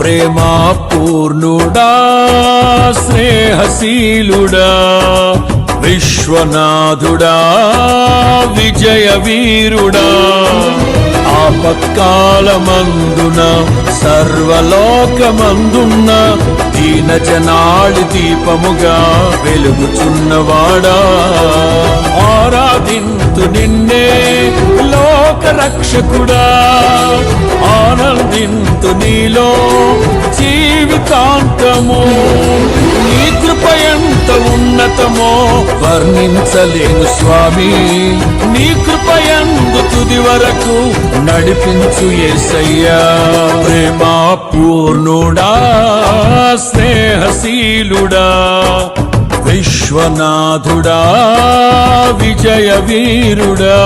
ప్రేమా పూర్ణుడా స్నేహశీలుడా విశ్వనాథుడా విజయ వీరుడా ఆపత్కాలమందున సర్వలోకమందున్న దీన జనాళి దీపముగా వెలుగుచున్నవాడా ఆరాధింతు నిన్నే లోక రక్షకుడా ఆనందింతు నీలో జీవితాంతము నీ కృప ఎంత ఉన్నతమో వర్ణించలేను స్వామి నీ కృప యందు తుది వరకు నడిపించు యేసయ్యా ప్రేమా పూర్ణుడా స్నేహశీలుడా విశ్వనాథుడా విజయ వీరుడా